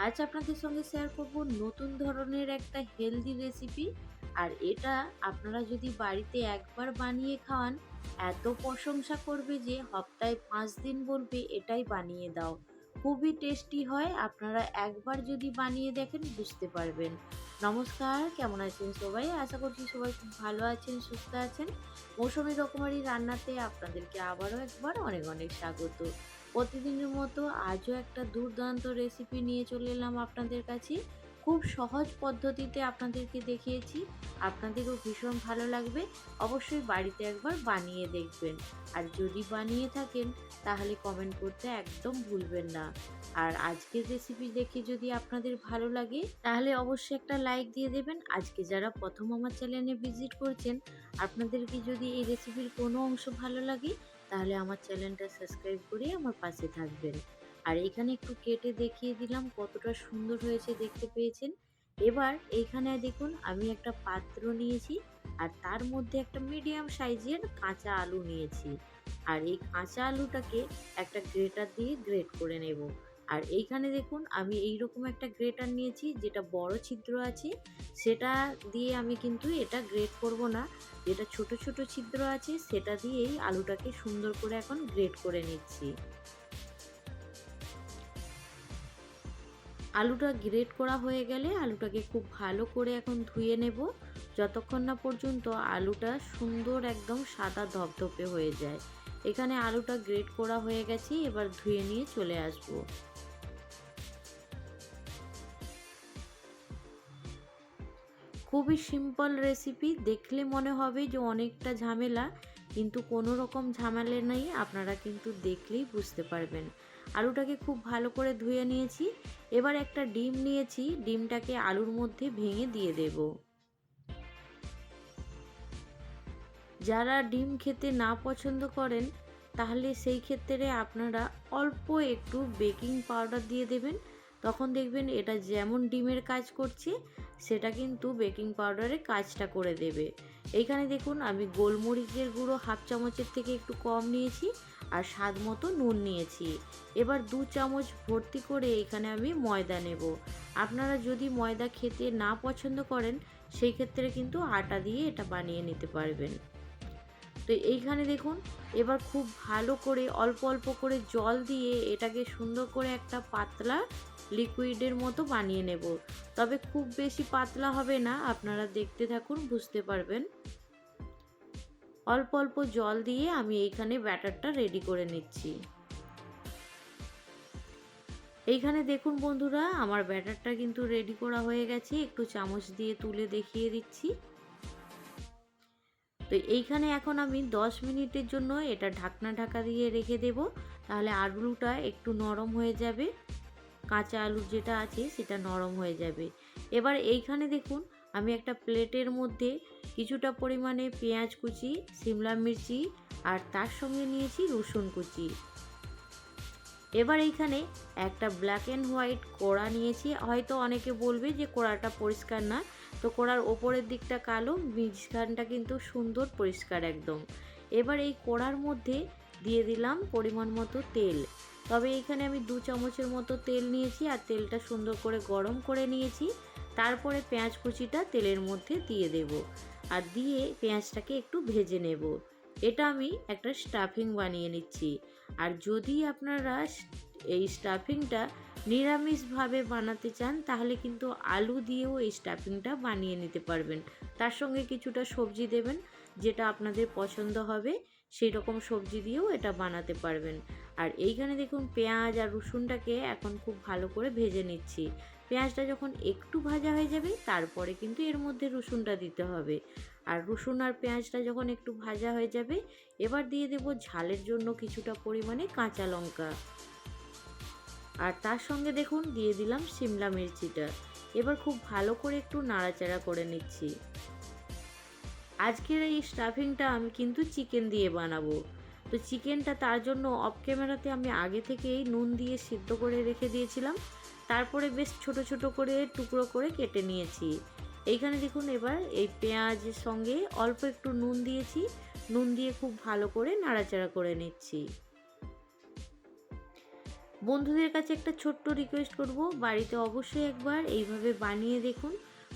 আজ আপনাদের সঙ্গে শেয়ার করব নতুন ধরনের একটা হেলদি রেসিপি। আর এটা আপনারা যদি বাড়িতে একবার বানিয়ে খাওয়ান, এত প্রশংসা করবে যে সপ্তাহে 5 দিন বলবে এটাই বানিয়ে দাও। খুবই টেস্টি হয়, আপনারা একবার যদি বানিয়ে দেখেন বুঝতে পারবেন। নমস্কার, কেমন আছেন সবাই? আশা করছি সবাই খুব ভালো আছেন, সুস্থ আছেন। মৌসুমী রকমারি রান্নাতে আপনাদেরকে আবারও একবার অনেক অনেক স্বাগত। প্রতিদিনের মতো আজও একটা দুর্দান্ত রেসিপি নিয়ে চলে এলাম আপনাদের কাছে। খুব সহজ পদ্ধতিতে আপনাদেরকে দেখিয়েছি, আপনাদেরও ভীষণ ভালো লাগবে। অবশ্যই বাড়িতে একবার বানিয়ে দেখবেন। আর যদি বানিয়ে থাকেন তাহলে কমেন্ট করতে একদম ভুলবেন না। আর আজকের রেসিপি দেখে যদি আপনাদের ভালো লাগে তাহলে অবশ্যই একটা লাইক দিয়ে দেবেন। আজকে যারা প্রথম আমার চ্যানেলে ভিজিট করছেন, আপনাদেরকে যদি এই রেসিপির কোনো অংশ ভালো লাগে তাহলে আমার চ্যানেলটা সাবস্ক্রাইব করে আমার পাশে থাকবেন। আর এখানে একটু কেটে দেখিয়ে দিলাম কতটা সুন্দর হয়েছে, দেখতে পেয়েছেন। এবার এইখানে দেখুন আমি একটা পাত্র নিয়েছি, আর তার মধ্যে একটা মিডিয়াম সাইজের কাঁচা আলু নিয়েছি। আর এই কাঁচা আলুটাকে একটা গ্রেটার দিয়ে গ্রেট করে নেব। আর এইখানে দেখুন আমি এইরকম একটা গ্রেটার নিয়েছি, যেটা বড় ছিদ্র আছে। সেটা দিয়ে আমি কিন্তু এটা গ্রেট করব না, যেটা ছোট ছোট ছিদ্র আছে সেটা দিয়েই আলুটাকে সুন্দর করে এখন গ্রেট করে নিচ্ছি। আলুটা গ্রেট করা হয়ে গেলে আলুটাকে খুব ভালো করে এখন ধুয়ে নেব, যতক্ষণ না পর্যন্ত আলুটা সুন্দর একদম সাদা ধপধপে হয়ে যায়। এখানে আলুটা গ্রেট করা হয়ে গেছে, এবার ধুয়ে নিয়ে চলে আসবো। খুবই সিম্পল রেসিপি, দেখলে মনে হবে যে অনেকটা ঝামেলা, কিন্তু কোনো রকম ঝামেলা নেই, আপনারা কিন্তু দেখলেই বুঝতে পারবেন। আলুটাকে খুব ভালো করে ধুয়ে নিয়েছি। এবার একটা ডিম নিয়েছি, ডিমটাকে আলুর মধ্যে ভেঙে দিয়ে দেব। যারা ডিম খেতে না পছন্দ করেন তাহলে সেই ক্ষেত্রে আপনারা অল্প একটু বেকিং পাউডার দিয়ে দেবেন, তখন দেখবেন এটা যেমন ডিমের কাজ করছে সেটা কিন্তু বেকিং পাউডারের কাজটা করে দেবে। এইখানে দেখুন আমি গোলমরিচের গুঁড়ো হাফ চামচের থেকে একটু কম নিয়েছি, আর স্বাদ মতো নুন নিয়েছি। এবার 2 চামচ ভর্তি করে এখানে আমি ময়দা নেব। আপনারা যদি ময়দা খেতে না পছন্দ করেন সেই ক্ষেত্রে কিন্তু আটা দিয়ে এটা বানিয়ে নিতে পারবেন। তো এইখানে দেখুন এবার খুব ভালো করে অল্প অল্প করে জল দিয়ে এটাকে সুন্দর করে একটা পাতলা লিকুইডের মতো বানিয়ে নেব। তবে খুব বেশি পাতলা হবে না, আপনারা দেখতে থাকুন বুঝতে পারবেন। অল্প অল্প জল দিয়ে আমি এইখানে ব্যাটারটা রেডি করে নিচ্ছি। এইখানে দেখুন বন্ধুরা, আমার ব্যাটারটা কিন্তু রেডি করা হয়ে গেছে। একটু চামচ দিয়ে তুলে দেখিয়ে দিচ্ছি। তো এইখানে এখন আমি 10 মিনিটের জন্য এটা ঢাকা দিয়ে রেখে দেব, তাহলে আলুটা একটু নরম হয়ে যাবে, কাঁচা আলু যেটা আছে সেটা নরম হয়ে যাবে। এবার এইখানে দেখুন আমি একটা প্লেটের মধ্যে কিছুটা পরিমাণে পেঁয়াজ কুচি, শিমলা মির্চি আর তার সঙ্গে নিয়েছি রসুন কুচি। এবার এইখানে একটা ব্ল্যাক অ্যান্ড হোয়াইট কড়া নিয়েছি। হয়তো অনেকে বলবে যে কড়াটা পরিষ্কার না, তো কড়ার ওপরের দিকটা কালো, মাঝখানটা কিন্তু সুন্দর পরিষ্কার একদম। এবার এই কড়ার মধ্যে দিয়ে দিলাম পরিমাণ মতো তেল। তবে এখানে আমি 2 চামচের মতো তেল নিয়েছি, আর তেলটা সুন্দর করে গরম করে নিয়েছি। তারপরে পেঁয়াজ কুচিটা তেলের মধ্যে দিয়ে দেব, আর দিয়ে পেঁয়াজটাকে একটু ভেজে নেব। এটা আমি একটা স্টাফিং বানিয়ে নিচ্ছি। আর যদি আপনারা এই স্টাফিংটা নিরামিষভাবে বানাতে চান তাহলে কিন্তু আলু দিয়েও এই স্টাফিংটা বানিয়ে নিতে পারবেন। তার সঙ্গে কিছুটা সবজি দেবেন, যেটা আপনাদের পছন্দ হবে সেই রকম সবজি দিয়েও এটা বানাতে পারবেন। আর এইখানে দেখুন পেঁয়াজ আর রসুনটাকে এখন খুব ভালো করে ভেজে নিচ্ছি। পেঁয়াজটা যখন একটু ভাজা হয়ে যাবে তারপরে কিন্তু এর মধ্যে রসুনটা দিতে হবে। আর রসুন আর পেঁয়াজটা যখন একটু ভাজা হয়ে যাবে, এবার দিয়ে দেব ঝালের জন্য কিছুটা পরিমাণে কাঁচা লঙ্কা, আর তার সঙ্গে দেখুন দিয়ে দিলাম শিমলা মির্চিটা। এবার খুব ভালো করে একটু নাড়াচাড়া করে নিচ্ছি। আজকের এই স্টাফিংটা আমি কিন্তু চিকেন দিয়ে বানাবো। তো চিকেনটা তার জন্য অফ ক্যামেরাতে আমি আগে থেকেই নুন দিয়ে সিদ্ধ করে রেখে দিয়েছিলাম, তারপরে বেশ ছোট ছোট করে টুকরো করে কেটে নিয়েছি। এইখানে দেখুন এবার এই পেঁয়াজের সঙ্গে অল্প একটু নুন দিয়েছি, নুন দিয়ে খুব ভালো করে নাড়াচাড়া করে নিচ্ছি। বন্ধুদের কাছে একটা ছোট্ট রিকোয়েস্ট করব, বাড়িতে অবশ্যই একবার এইভাবে বানিয়ে দেখুন,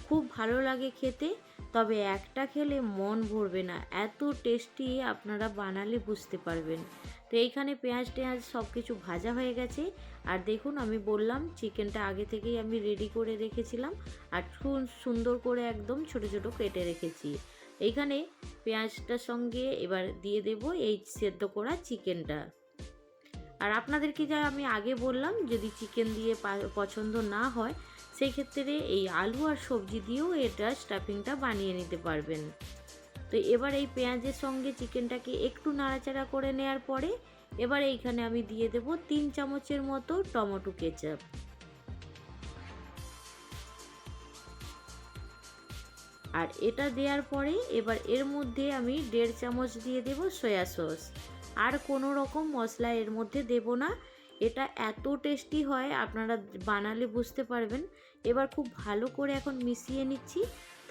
খুব ভালো লাগে খেতে। তবে একটা খেলে মন ভরবে না, এত টেস্টি আপনারা বানালে বুঝতে পারবেন। তো এইখানে পেঁয়াজ টেঁয়াজ সব কিছু ভাজা হয়ে গেছে। আর দেখুন, আমি বললাম চিকেনটা আগে থেকেই আমি রেডি করে রেখেছিলাম আর সুন্দর করে একদম ছোট ছোট কেটে রেখেছি। এইখানে পেঁয়াজটার সঙ্গে এবার দিয়ে দেব এই সেদ্ধ করা চিকেনটা। আর আপনাদেরকে যা আমি আগে বললাম, যদি চিকেন দিয়ে পছন্দ না হয় সেই ক্ষেত্রে এই আলু আর সবজি দিয়েও এটা স্টাফিংটা বানিয়ে নিতে পারবেন। তো এবার এই পেঁয়াজের সঙ্গে চিকেনটাকে একটু নাড়াচাড়া করে নেওয়ার পরে এবার এইখানে আমি দিয়ে দেব 3 চামচের মতো টমেটো কেচাপ। আর এটা দেওয়ার পরে এবার এর মধ্যে আমি 1.5 চামচ দিয়ে দেব সয়া সস। আর কোনো রকম মশলা এর মধ্যে দেব না। এটা এত টেস্টি হয়, আপনারা বানালে বুঝতে পারবেন। এবার খুব ভালো করে এখন মিশিয়ে নিচ্ছি,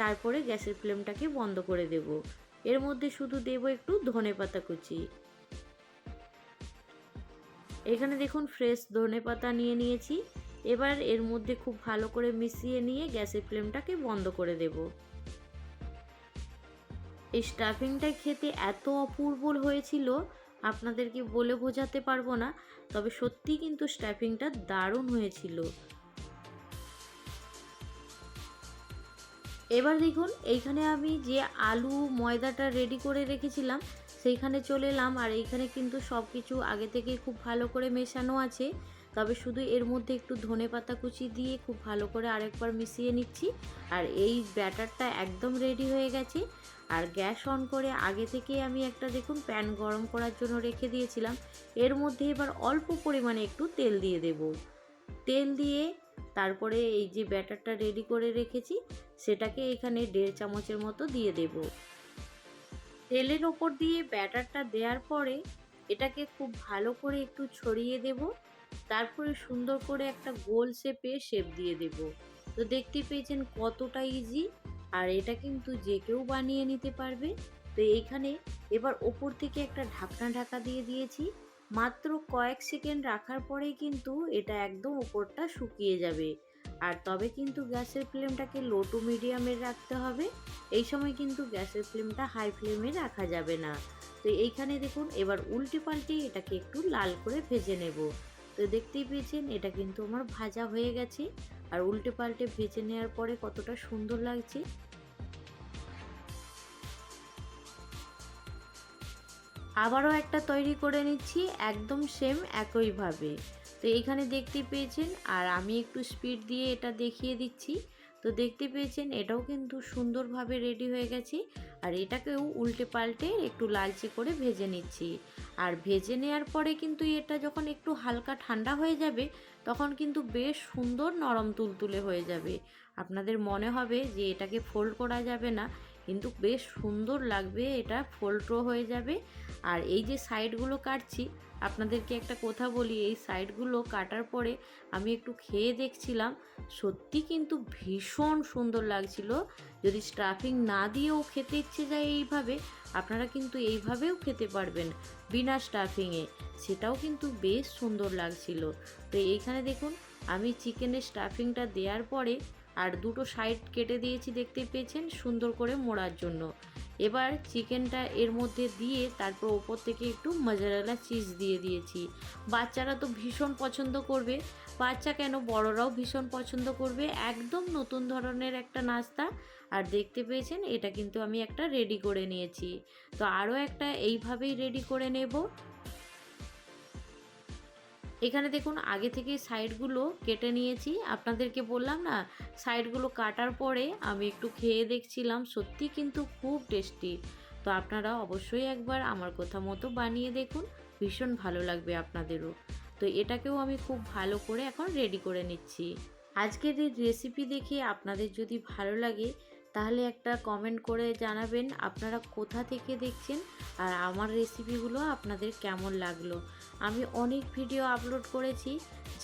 তারপরে গ্যাসের ফ্লেমটাকে বন্ধ করে দেব। এর মধ্যে শুধু দেব একটু ধনেপাতা কুচি। এখানে দেখুন ফ্রেশ ধনেপাতা নিয়ে নিয়েছি। এবার এর মধ্যে খুব ভালো করে মিশিয়ে নিয়ে গ্যাসের ফ্লেমটাকে বন্ধ করে দেব। এই স্টাফিংটা খেতে এত অপূর্ব হয়েছিল, আপনাদেরকে বলে বোঝাতে পারবো না। তবে সত্যি কিন্তু স্টাফিংটা দারুণ হয়েছিল। এবার দেখুন, এইখানে আমি যে আলু ময়দাটা রেডি করে রেখেছিলাম সেইখানে চলে এলাম। আর এইখানে কিন্তু সব কিছু আগে থেকে খুব ভালো করে মেশানো আছে। তবে শুধু এর মধ্যে একটু ধনেপাতা কুচি দিয়ে খুব ভালো করে আরেকবার মিশিয়ে নিচ্ছি। আর এই ব্যাটারটা একদম রেডি হয়ে গেছে। আর গ্যাস অন করে আগে থেকে আমি একটা দেখুন প্যান গরম করার জন্য রেখে দিয়েছিলাম। এর মধ্যে এবার অল্প পরিমাণে একটু তেল দিয়ে দেব। তেল দিয়ে তারপরে এই যে ব্যাটারটা রেডি করে রেখেছি সেটাকে এখানে 1.5 চামচের মতো দিয়ে দেব। তেলের ওপর দিয়ে ব্যাটারটা দেওয়ার পরে এটাকে খুব ভালো করে একটু ছড়িয়ে দেব। তারপরে সুন্দর করে একটা গোল শেপ দিয়ে দেব। তো দেখতে পেয়েছেন কতটা ইজি। আর এটা কিন্তু যে কেউ বানিয়ে নিতে পারবে। তো এইখানে এবার ওপর থেকে একটা ঢাকা দিয়ে দিয়েছি। মাত্র কয়েক সেকেন্ড রাখার পরেই কিন্তু এটা একদম ওপরটা শুকিয়ে যাবে। আর তবে কিন্তু গ্যাসের ফ্লেমটাকে লো টু মিডিয়ামের রাখতে হবে। এই সময় কিন্তু গ্যাসের ফ্লেমটা হাই ফ্লেমে রাখা যাবে না। তো এইখানে দেখুন এবার উল্টে পাল্টে এটাকে একটু লাল করে ভেজে নেব। তো দেখতেই পেয়েছেন এটা কিন্তু আমার ভাজা হয়ে গেছে। আর উল্টে পাল্টে ভেজে নেওয়ার পরে কতটা সুন্দর লাগছে। আবারও একটা তৈরি করে নিচ্ছি একদম সেম একইভাবে। তো এইখানে দেখতে পেয়েছেন, আর আমি একটু স্পিড দিয়ে এটা দেখিয়ে দিচ্ছি। তো দেখতে পেয়েছেন এটাও কিন্তু সুন্দরভাবে রেডি হয়ে গেছে। আর এটাকেও উল্টে পাল্টে একটু লালচে করে ভেজে নিচ্ছি। আর ভেজে নেওয়ার পরে কিন্তু এটা যখন একটু হালকা ঠান্ডা হয়ে যাবে তখন কিন্তু বেশ সুন্দর নরম তুলতুলে হয়ে যাবে। আপনাদের মনে হবে যে এটাকে ফোল্ড করা যাবে না, কিন্তু বেশ সুন্দর লাগবে, এটা ফোল্ডও হয়ে যাবে। আর এই যে সাইডগুলো কাটছি, আপনাদেরকে একটা কথা বলি, এই সাইডগুলো কাটার পরে আমি একটু খেয়ে দেখছিলাম, সত্যি কিন্তু ভীষণ সুন্দর লাগছিল। যদি স্টাফিং না দিয়েও খেতে ইচ্ছে যায় এইভাবে, আপনারা কিন্তু এইভাবেও খেতে পারবেন বিনা স্টাফিংয়ে, সেটাও কিন্তু বেশ সুন্দর লাগছিল। তো এইখানে দেখুন আমি চিকেনের স্টাফিংটা দেওয়ার পরে আর দুটো সাইড কেটে দিয়েছি, দেখতে পেয়েছেন, সুন্দর করে মোড়ার জন্য। এবার চিকেনটা এর মধ্যে দিয়ে তারপর ওপর থেকে একটু মজারেলা চিজ দিয়ে দিয়েছি। বাচ্চারা তো ভীষণ পছন্দ করবে, বাচ্চা কেন বড়রাও ভীষণ পছন্দ করবে। একদম নতুন ধরনের একটা নাস্তা। আর দেখতে পেয়েছেন এটা কিন্তু আমি একটা রেডি করে নিয়েছি। তো আরও একটা এইভাবেই রেডি করে নেব। এখানে দেখুন আগে থেকে সাইডগুলো কেটে নিয়েছি, আপনাদেরকে বললাম না, সাইডগুলো কাটার পরে আমি একটু খেয়ে দেখছিলাম, সত্যি কিন্তু খুব টেস্টি। তো আপনারা অবশ্যই একবার আমার কথা মতো বানিয়ে দেখুন, ভীষণ ভালো লাগবে আপনাদেরও। তো এটাকেও আমি খুব ভালো করে এখন রেডি করে নিচ্ছি। আজকের এই রেসিপি দেখে আপনাদের যদি ভালো লাগে তাহলে একটা কমেন্ট করে জানাবেন আপনারা কোথা থেকে দেখছেন আর আমার রেসিপিগুলো আপনাদের কেমন লাগলো। আমি অনেক ভিডিও আপলোড করেছি,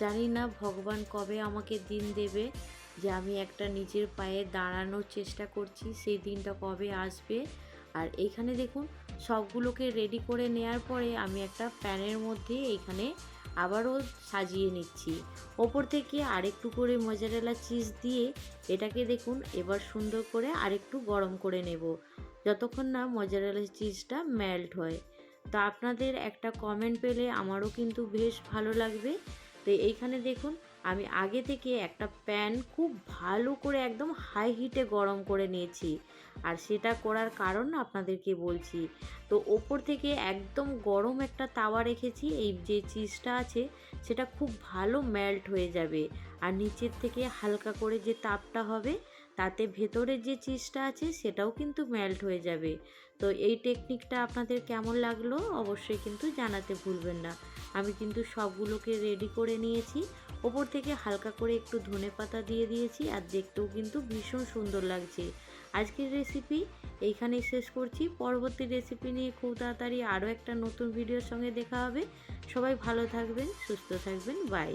জানি না ভগবান কবে আমাকে দিন দেবে যে আমি একটা নিজের পায়ে দাঁড়ানোর চেষ্টা করছি, সেই দিনটা কবে আসবে। আর এইখানে দেখুন সবগুলোকে রেডি করে নেওয়ার পরে আমি একটা প্যানের মধ্যে এইখানে আবারও সাজিয়ে নিচ্ছি। ওপর থেকে আরেকটু করে মোজারেলা চিজ দিয়ে এটাকে দেখুন এবার সুন্দর করে আরেকটু গরম করে নেব, যতক্ষণ না মোজারেলা চিজটা মেল্ট হয়। তো আপনাদের একটা কমেন্ট পেলে আমারও কিন্তু বেশ ভালো লাগবে। তো এইখানে দেখুন আমি আগে থেকে একটা প্যান খুব ভালো করে একদম হাই হিটে গরম করে নিয়েছি, আর সেটা করার কারণ আপনাদেরকে বলছি। তো ওপর থেকে একদম গরম একটা তাওয়া রেখেছি, এই যে চিজটা আছে সেটা খুব ভালো মেল্ট হয়ে যাবে, আর নিচের থেকে হালকা করে যে তাপটা হবে তাতে ভেতরের যে চিজটা আছে সেটাও কিন্তু মেল্ট হয়ে যাবে। তো এই টেকনিকটা আপনাদের কেমন লাগলো অবশ্যই কিন্তু জানাতে ভুলবেন না। আমি কিন্তু সবগুলোকে রেডি করে নিয়েছি, ওপর থেকে হালকা করে একটু ধনেপাতা দিয়ে দিয়েছি, আর দেখতেও কিন্তু ভীষণ সুন্দর লাগছে। আজকের রেসিপি এইখানেই শেষ করছি। পরবর্তী রেসিপি নিয়ে খুব তাড়াতাড়ি আরও একটা নতুন ভিডিওর সঙ্গে দেখা হবে। সবাই ভালো থাকবেন, সুস্থ থাকবেন, বাই।